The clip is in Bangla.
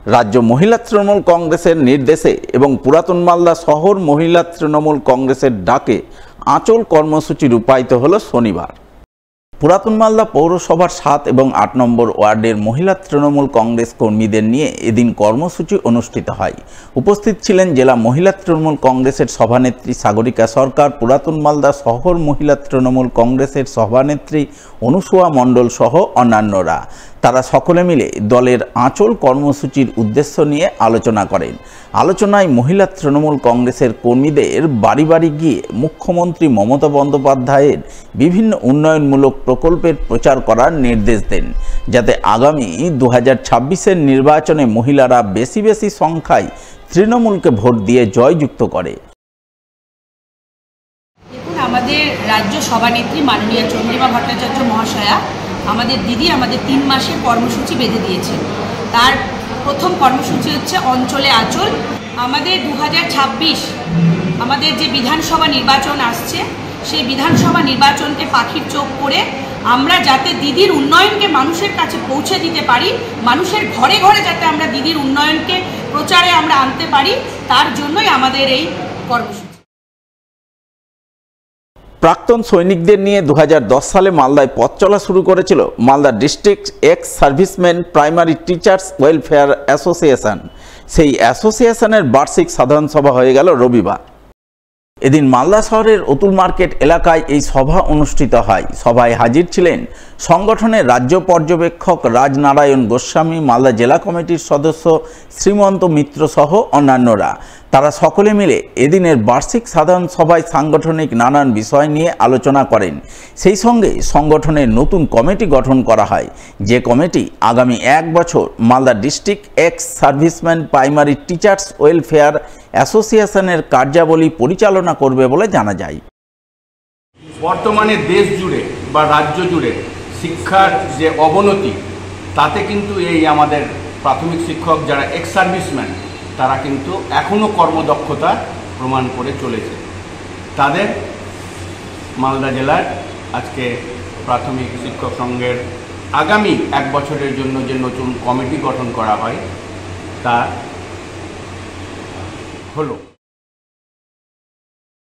রাজ্য মহিলা তৃণমূল কংগ্রেসের নির্দেশে এবং পুরাতন মালদা শহর মহিলা তৃণমূল কংগ্রেসের ডাকে আঁচল কর্মসূচি রূপায়িত হলো শনিবার। পুরাতন মালদা পৌরসভার 7 এবং 8 নম্বর ওয়ার্ডের মহিলা তৃণমূল কংগ্রেস কর্মীদের নিয়ে এদিন কর্মসূচি অনুষ্ঠিত হয়। উপস্থিত ছিলেন জেলা মহিলা তৃণমূল কংগ্রেসের সভানেত্রী সাগরিকা সরকার, পুরাতন মালদা শহর মহিলা তৃণমূল কংগ্রেসের সভানেত্রী অনুসুয়া মণ্ডল সহ অন্যান্যরা। তারা সকলে মিলে দলের আঁচল কর্মসূচির উদ্দেশ্য নিয়ে আলোচনা করেন। আলোচনায় মহিলা তৃণমূল কংগ্রেসের কর্মীদের বাড়ি বাড়ি গিয়ে মুখ্যমন্ত্রী মমতা বন্দ্যোপাধ্যায়ের বিভিন্ন উন্নয়নমূলক প্রকল্পের প্রচার করার নির্দেশ দেন, যাতে আগামী 2026-এর নির্বাচনে মহিলারা বেশি বেশি সংখ্যায় তৃণমূলকে ভোট দিয়ে জয়যুক্ত করে। দেখুন, আমাদের রাজ্য সভানেত্রী মাননীয় চন্দ্রিমা ভট্টাচার্য মহাশয়া আমাদের দিদি আমাদের 3 মাসের কর্মসূচি বেঁধে দিয়েছে। তার প্রথম কর্মসূচি হচ্ছে অঞ্চলে আঁচল। আমাদের 2026 আমাদের যে বিধানসভা নির্বাচন আসছে, সেই বিধানসভা নির্বাচনকে পাখির চোখ করে আমরা যাতে দিদির উন্নয়নকে মানুষের কাছে পৌঁছে দিতে পারি, মানুষের ঘরে ঘরে যাতে আমরা দিদির উন্নয়নকে প্রচারে আমরা আনতে পারি, তার জন্যই আমাদের এই কর্মসূচি। প্রাক্তন সৈনিকদের নিয়ে 2010 সালে মালদায় পথ চলা শুরু করেছিল Malda district ex serviceman primary teachers welfare association. সেই অ্যাসোসিয়েশনের বার্ষিক সাধারণ সভা হয়ে গেল রবিবার। এদিন মালদা শহরের অতুল মার্কেট এলাকায় এই সভা অনুষ্ঠিত হয়। সভায় হাজির ছিলেন সংগঠনের রাজ্য পর্যবেক্ষক রাজনারায়ণ গোস্বামী, মালদা জেলা কমিটির সদস্য শ্রীমন্ত মিত্র সহ অন্যান্যরা। তারা সকলে মিলে এদিনের বার্ষিক সাধারণ সভায় সাংগঠনিক নানান বিষয় নিয়ে আলোচনা করেন। সেই সঙ্গে সংগঠনের নতুন কমিটি গঠন করা হয়, যে কমিটি আগামী 1 বছর Malda district ex serviceman primary teachers welfare অ্যাসোসিয়েশনের কার্যাবলী পরিচালনা করবে বলে জানা যায়। বর্তমানে দেশ জুড়ে বা রাজ্য জুড়ে শিক্ষার যে অবনতি, তাতে কিন্তু এই আমাদের প্রাথমিক শিক্ষক যারা এক্স সার্ভিসম্যান, তারা কিন্তু এখনও কর্মদক্ষতা প্রমাণ করে চলেছে। তাদের মালদা জেলার আজকে প্রাথমিক শিক্ষক সংঘের আগামী 1 বছরের জন্য যে নতুন কমিটি গঠন করা হয় তা হলো।